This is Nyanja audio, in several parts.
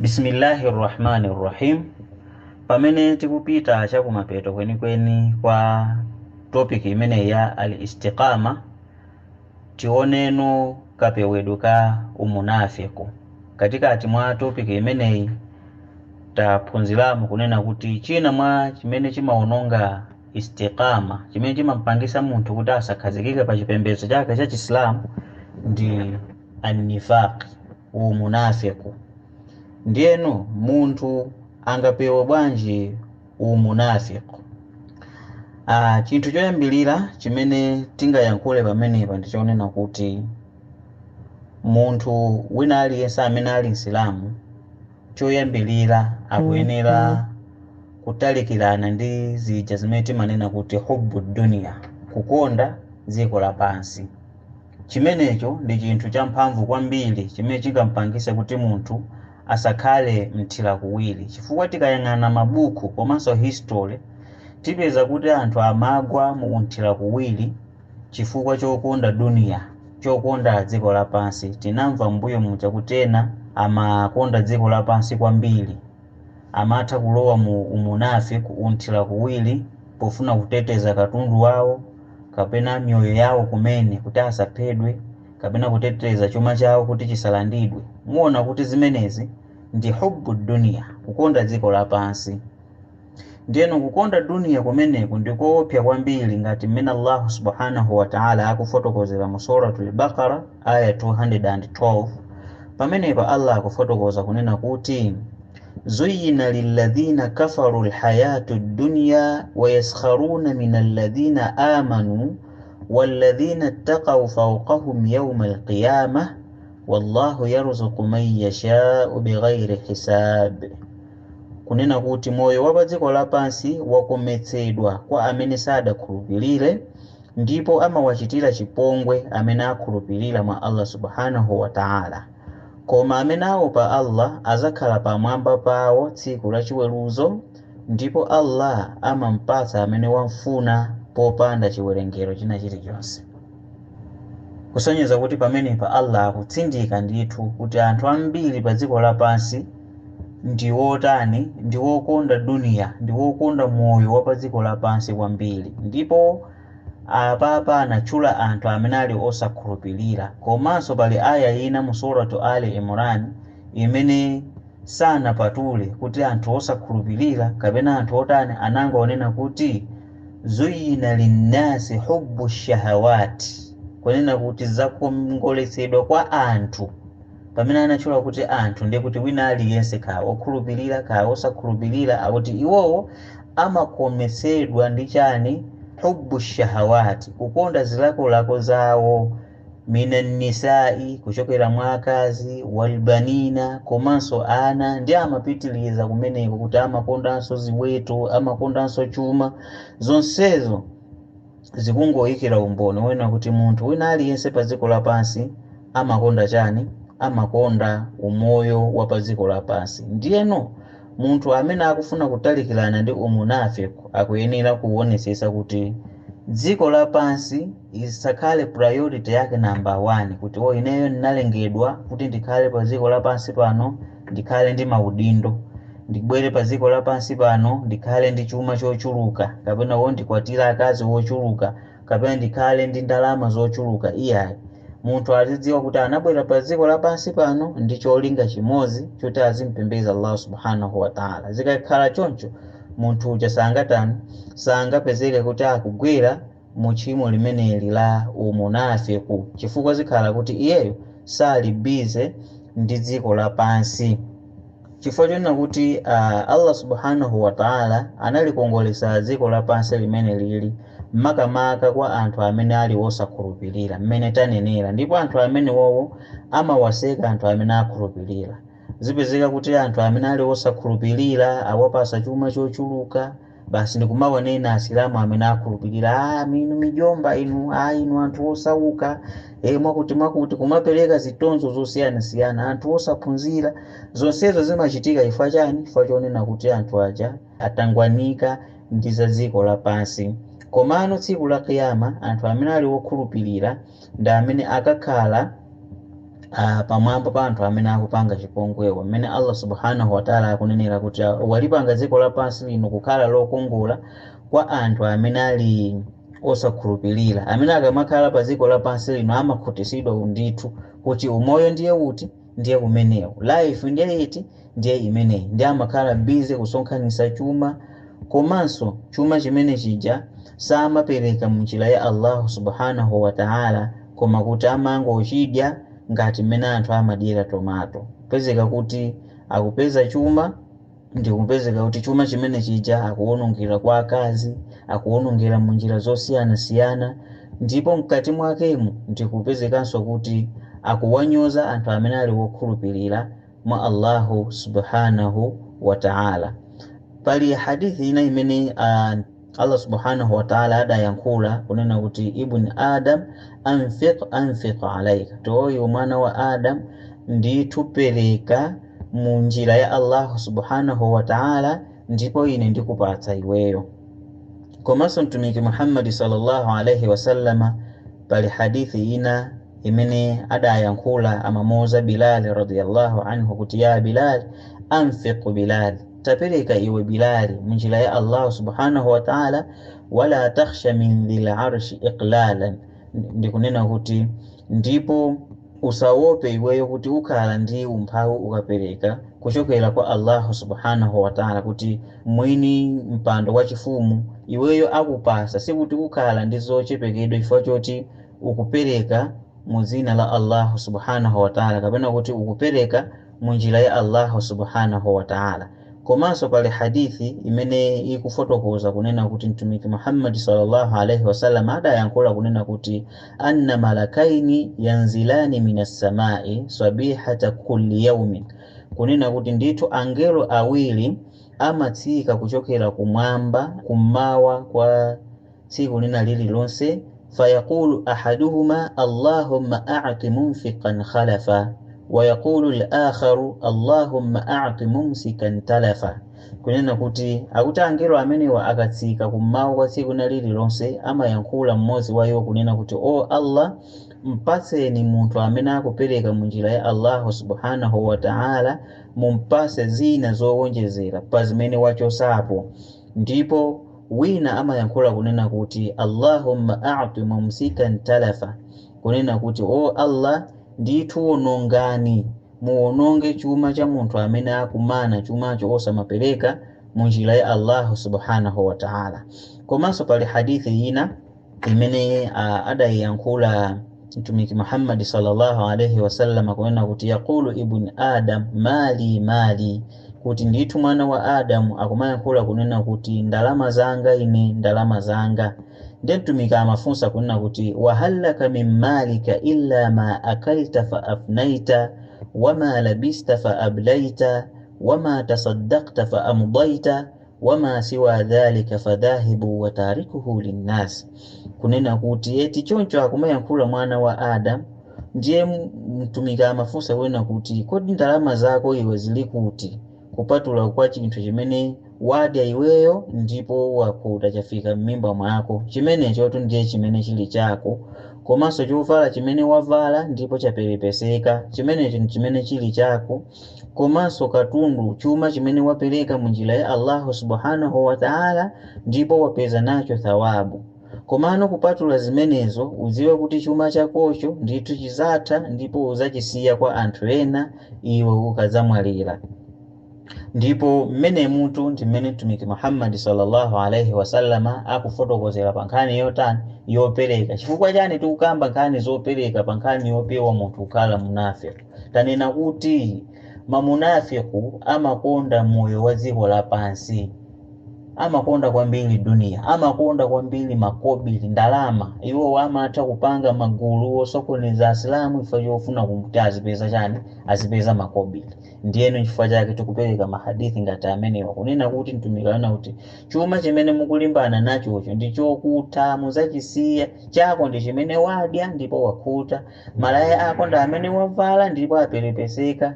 Bismillahirrahmanirrahim. Pamene tikupita chakumapeto kwenikweni kwa topic imene ya al-istiqama, tioneno kapewedwe ka umunafiku. Katikati mwa topic imeneyi taphunziramo kunena kuti china mwa chimene chimaononga istiqama, chimene chimampangisa munthu kuti asakhazikike pa chipembedzo chake cha Chisilamu ndi an-nifaq, umunafiku. Ndiyeno munthu angapewe bwanji umunafiku? Chinthu choyambilira chimene tingayankhule pamenepa ndichonena kuti munthu wina aliyense amene ali Msilamu, choyambilira akuyenera kutalikirana ndi zija zimene timanena kuti hubbu dunia, kukonda dziko lapansi. Chimenecho ndi chinthu champhamvu kwambiri chimene chingampangise kuti munthu asakhale mthira kuwiri, chifukwa tikayang'ana mabuku komanso history tipeza kuti anthu amagwa mu mthira kuwiri chifukwa chokonda dunia, chokonda dziko lapansi. Tinamva mbuyo muja kuti ena amakonda dziko lapansi kwambiri, amatha kulowa mu umunafiku, umthira kuwiri, pofuna kuteteza katundu wawo kapena mioyo yawo kumene kuti asaphedwe, kapena kuteteza chuma chawo kuti chisalandidwe. Muona kuti zimenezi ndi hubbu dunia, kukonda dziko lapansi. Ndiyeno kukonda dunia kumeneku ndikoopsa kwambiri, ngati mmene Allah subhanahu wa ta'ala akufotokozera mu suratul Baqara aya 212. Pamenepa Allah akufotokoza kunena kuti zuyyina lilladhina kafaru alhayatu dunya wa yaskharuna min alladhina amanu walladhina ittaqaw fawqahum yawma alqiyamah wallahu yarzuqu man yasha'u bighayri hisab. Kunena kuti moyo wa dziko lapansi wakometsedwa kwa amene sadakhulupirire, ndipo amawachitira chipongwe amene akhulupirira mwa Allah subhanahu wa ta'ala. Koma amene aopa Allah azakhala pamwamba pawo tsiku la chiweruzo, ndipo Allah amampatsa amene wamfuna popanda chiwerengero china chilichonse. Kusonyeza kuti pamenepa Allah akutsindika ndithu kuti anthu ambiri pa dziko lapansi ndiwotani, ndiwokonda dunia, ndiwokonda moyo wa pa dziko lapansi kwambiri. Ndipo apapa anatchula anthu amene ali osakhulupirira. Komanso pali aya ina mu suratu Ali Imran imene sanapatule kuti anthu osakhulupirira kapena anthu otani, anangonena kuti zuyyina linnasi hubbu shahawati, kunena kuti zakongoletsedwa kwa anthu. Pamene anatchula kuti anthu ndiye kuti wina aliyense, kaya okhulupirira kaya osakhulupirira, akuti iwowo amakometsedwa ndi chani? Hubbu shahawati, kukonda zilakolako zawo, minan nisai, kuchokera mwa akazi, walbanina, komanso ana. Ndi amapitiliza kumeneko kuti amakondanso ziweto, amakondanso chuma. Zonsezo zikungoyikira umboni wena kuti munthu wina aliyense pa dziko lapansi amakonda chani? Amakonda umoyo wa pa dziko lapansi. Ndiyeno munthu amene akufuna kutalikirana ndi umunafiku akuyenera kuonesesa kuti dziko lapansi isakhale priority yake number 1, kuti ineyo ndinalengedwa kuti ndikhale pa dziko lapansi pano, ndikhale ndi maudindo, ndibwere pa dziko lapansi pano ndikhale ndi chuma chochuluka, kapena ndikwatira akazi wochuluka, kapena ndikhale ndi ndalama zochuluka. Iyayi, munthu azidziwa kuti anabwera pa dziko lapansi pano ndi cholinga chimodzi choti azimpembeza Allah subhanahu wa ta'ala. Zikakhala choncho, munthu uja sangapezeke kuti akugwera mu tchimo limeneli la umunafiku, chifukwa zikhala kuti iyeyo sali bize ndi dziko lapansi. Chifukwa chonena kuti Allah subhanahu wa ta'ala analikongolesa dziko lapansi limene lili makamaka kwa anthu amene ali osakhulupirira, mmene tanenera. Ndipo anthu amene wowo amawaseka anthu amene akhulupirira. Zipezeka kuti anthu amene ali osakhulupirira awapasa chuma chochuluka, basi ndikumaonena Asilamu amene akhulupirira, inu mijomba inu, inu anthu osauka, mwakuti kumapereka zitonzo zosiyanasiyana, anthu osaphunzira. Zonsezo zimachitika chifukwa chani? Chifukwa chonena kuti anthu aja atangwanika ndi za dziko lapansi. Komano tsiku la kiyama anthu amene ali okhulupirira ndi amene akakhala pamwamba pa anthu amene akupanga chipongwewo, amene Allah subhanahu wa ta'ala akunenera kuti walipanga dziko lapansi lino kukhala lokongola kwa anthu amene ali osakhulupirira, amene akamakhala pa dziko lapansi lino amakhutisidwa ndithu kuti umoyo ndiye uti, ndiye umenewo, life ndiye iti, ndiye imeneyi, ndiye amakhala busy kusonkhanitsa chuma, komanso chuma chimene chija samapereka munjira ya Allah subhanahu wa ta'ala, koma kuti amangochidya ngati mmene anthu amadyera tomato. Kupezeka kuti akupeza chuma, ndi kupezeka kuti chuma chimene chija akuwonongera kwa akazi, akuwonongera munjira zosiyanasiyana, ndipo mkati mwakemo ndi kupezekanso kuti akuwanyoza anthu amene ali wokhulupirira mwa Allahu subhanahu wa ta'ala. Pali hadithi ina imene Allah subhanahu wa ta'ala adayankhula kunena kuti ibn Adam anfiq alayka, toyo mwana wa Adam nditupereka munjira ya Allah subhanahu wa ta'ala, ndipo ine ndikupatsa iweyo. Komanso mtumiki Muhammad sallallahu alayhi wasallama pali hadithi ina imene adayankhula amamoza Bilal radiyallahu anhu kuti ya Bilal anfiq Bilal, tapereka iwe Bilali munjira ya Allah subhanahu wa ta'ala, wala takhsha min dhil arshi iqlalan, ndikunena kuti ndipo usawope iweyo kuti ukhala ndi umphawi ukapereka kuchokera kwa Allah subhanahu wa ta'ala, kuti mwini mpando wa chifumu iweyo akupasa, sikuti ukhala ndi zochepekedwa chifukwa choti ukupereka muzina la Allah subhanahu wa ta'ala, kapena kuti ukupereka munjira ya Allah subhanahu wa ta'ala. Komanso pali hadithi imene ikufotokoza kunena kuti mtumiki Muhammad sallallahu alayhi wasallam adayankhula kunena kuti anna malakaini yanzilani minas samai sabihata kulli yawmin, kunena kuti ndithu angelo awiri amatsika kuchokera kumwamba kummawa kwa tsiku lina lililonse, fayaqulu ahaduhuma Allahumma a'ti munfiqan khalafa wa yaqulu al-akharu Allahumma a'ti mumsikan talafa, kunena kuti akuti angelo amenewa akatsika kummawa kwa tsiku lililonse amayankhula mmodzi wayo kunena kuti o Allah, mpatseni munthu amene akupereka munjira ya Allah subhanahu wa ta'ala, mumpase zina zowonjezera pa zimene wachosapo. Ndipo wina amayankhula kunena kuti Allahumma a'ti mumsikan talafa, kunena kuti o Allah, ndithu wonongani, muwononge chuma cha munthu amene akumana chumacho osamapereka munjira ya Allah subhanahu wa ta'ala. Komanso pali hadithi ina imene adayankhula mtumiki Muhammad sallallahu alayhi wasallam kunena kuti yaqulu ibn Adam mali mali, kuti ndithu mwana wa Adamu akumayankhula kunena kuti ndalama zanga ine, ndalama zanga. Ndiye mtumiki amafunsa kunena kuti wahallaka min malika illa ma akalta fa afnaita wama labista fa ablaita wama tasaddaqta fa amdaita wama siwa dhalika fadhahibu wa tarikuhu linnas, kunena kuti eti choncho akumayankhula mwana wa Adam. Ndiye mtumiki amafunsa kunena kuti kodi ndalama zako iwe zili kuti, kupatula kwa chinthu chimene wadya iweyo ndipo wakuta chafika m'mimba mwako, chimene chotu ndiye chimene chili chako. Komanso chovala chimene wavala ndipo chaperepeseka, chimenecho ndi chimene chili chako. Komanso katundu, chuma chimene wapereka munjira ya Allah subhanahu wa ta'ala, ndipo wapeza nacho thawabu. Komano kupatula zimenezo uziwe kuti chuma chakocho ndithu chizatha, ndipo uzachisiya kwa anthu ena iwe ukadzamwalira. Ndipo mmene mutu ndimene mtumiki Muhammad sallallahu alayhi wasallama akufotokozera pankhani yotani yopereka. Chifukwa chani tikukamba nkhani zopereka pankhani yopewa munthu ukhala munafiki? Tanena kuti mamunafiku amakonda moyo wa dziko lapansi, amakonda kwambiri dunia, amakonda kwambiri makobiri, ndalama. Iwo amatha kupanga magulu osokoneza Islamu ifa yofuna kuti azipeza chani, azipeza makobiri. Ndiyeno chifukwa chake tikupereka mahadithi ngati amenewa kunena kuti mtumiki ana kuti chuma chimene mukulimbana nachocho ndichokutha, muzachisiya. Chako ndi chimene wadya ndipo wakhuta, malaya ako ndi amene wavala ndipo aperepeseka.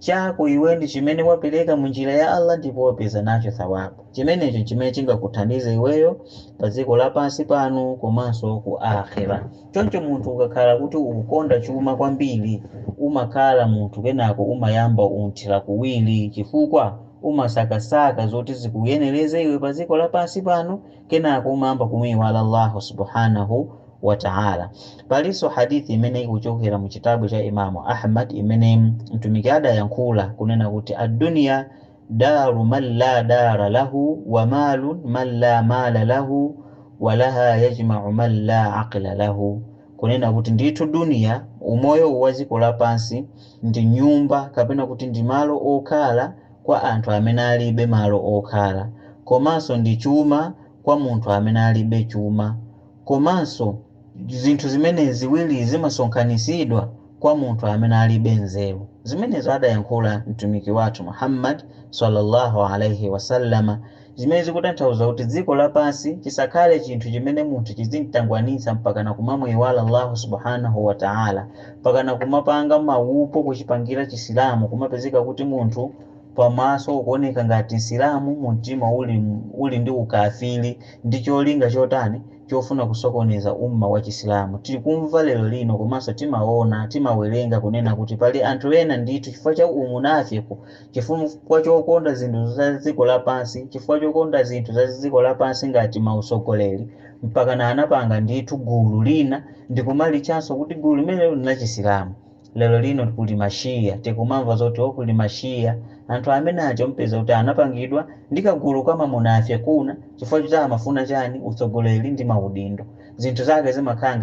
chako iwendi chimene wapeleka munjira ya Allah ndipo wapeza nacho thawabu. Chimenecho chimene chingakuthandize iweyo pa dziko lapansi pano komanso ku akhira. Choncho munthu ukakhala kuti ukukonda chuma kwambiri, umakhala munthu kenako umayamba unthira kuwiri chifukwa umasakasaka zoti zikuyenereze iwe pa dziko lapansi pano, kenako umayamba kumiwala Allah subhanahu wa ta'ala. Paliso hadithi imene ikuchokera mu chitabu cha Imamu Ahmad imene mtumiki adayankhula kunena kuti ad-dunya daru man la dara lahu wa malun man la mala lahu wa laha yajma'u man la aqla lahu, kunena kuti ndithu dunia, umoyo wa dziko lapansi ndi nyumba kapena kuti ndi malo okhala kwa anthu amene alibe malo okhala, komanso ndi chuma kwa munthu amene alibe chuma, komanso zinthu zimene ziwiri zimasonkhanitsidwa kwa munthu amene alibe nzeru. Zimenezo adayankhula mtumiki wathu Muhammad sallallahu alaihi wasallama, zimene zikutanthauza kuti dziko lapansi chisakhale chinthu chimene munthu chizimtangwanitsa mpaka na kumamwiwala Allah subhanahu wa ta'ala, mpaka na kumapanga maupo kuchipangira chisilamu, kumapezeka kuti munthu pamaso ukuoneka ngati Isilamu, mumtima uli ndi ukafiri, ndi cholinga chotani chofuna kusokoneza umma wa Chisilamu. Tikumva lero lino komanso timaona, timawerenga kunena kuti pali anthu ena ndithu chifukwa cha umunafiki, chifukwa chokonda zinthu za dziko lapansi, chifukwa chokonda zinthu za dziko lapansi ngati mausogoleri, mpaka na anapanga ndithu gulu lina ndikumalichanso kuti gulu limene lili la Chisilamu. Lero lino kuli mashia, tikumamva zoti kuli mashia, anthu amene acho mpeza kuti anapangidwa ndikagulu kama munafikuna chifukwa kuti amafuna chani utsogoleri ndi maudindo. Zinthu zake zimakhala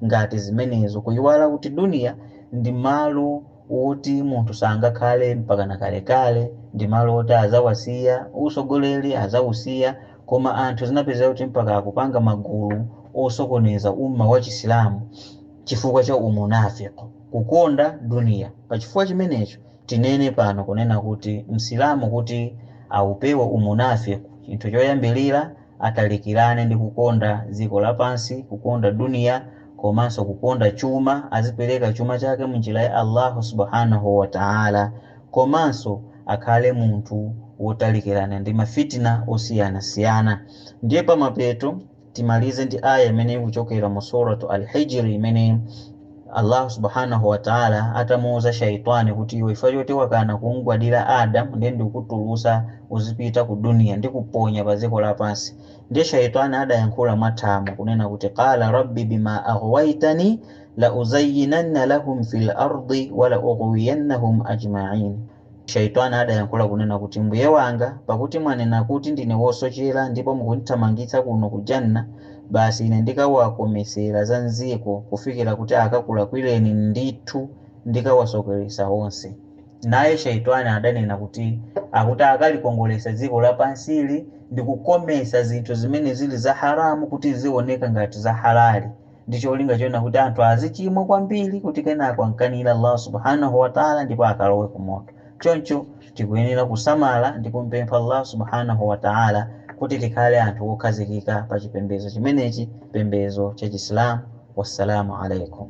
ngati zimenezo, kuyiwala kuti dunia ndi malo oti munthu sangakhale mpaka na kalekale, ndi malo oti azawasiya usogoleri, azawusiya, koma anthu zinapeza kuti mpaka akupanga magulu osokoneza umma wa Chisilamu chifukwa cha umunafiki, kukonda dunia. Pa chifukwa chimenecho tinene pano kunena kuti msilamu kuti aupewe umunafiki, chinthu choyambilira atalikirane ndi kukonda dziko lapansi, kukonda dunia, komanso kukonda chuma, azipereka chuma chake munjira ya Allah subhanahu wa ta'ala, komanso akhale munthu wotalikirana ndi mafitina osiyana-siyana. Ndiye pa mapeto timalize ndi aya imene ikuchokera mu suratu Al-Hijr imene Allah subhanahu wa ta'ala atamuuza shaitani kuti iwe ifa choti wakana kungwadira Adam ndi kutulusa uzipita ku dunia ndi kuponya pa dziko lapansi. Ndiye shaitani adayankhula mwathamu kunena kuti qala rabbi bima aghwaytani la uzayyinanna lahum fil ardi wa la ughwiyannahum ajma'in. Shaitani adayankhula kunena kuti mbuye wanga, pakuti mwanena kuti ndine wosochera ndipo mukundithamangitsa kuno ku janna, basi ine ndikawakomesera za nziko kufikira kuti akakulakwireni ndithu ndikawasokeresa onse. Naye shaitani adanena kuti akalikongolesa dziko lapansili ndi kukomesa zinthu zimene zili za haramu kuti zioneka ngati za halali, ndi cholinga chona kuti anthu azichimwa kwambiri kuti kenako ankanira Allah subhanahu wa ta'ala ndipo akalowe ku moto. Choncho tikuyenera kusamala ndi kumpempha Allah subhanahu wa ta'ala kuti tikhale anthu okhazikika pa chipembedzo chimenechi, chipembedzo cha Chisilamu. Wassalamu alaikum.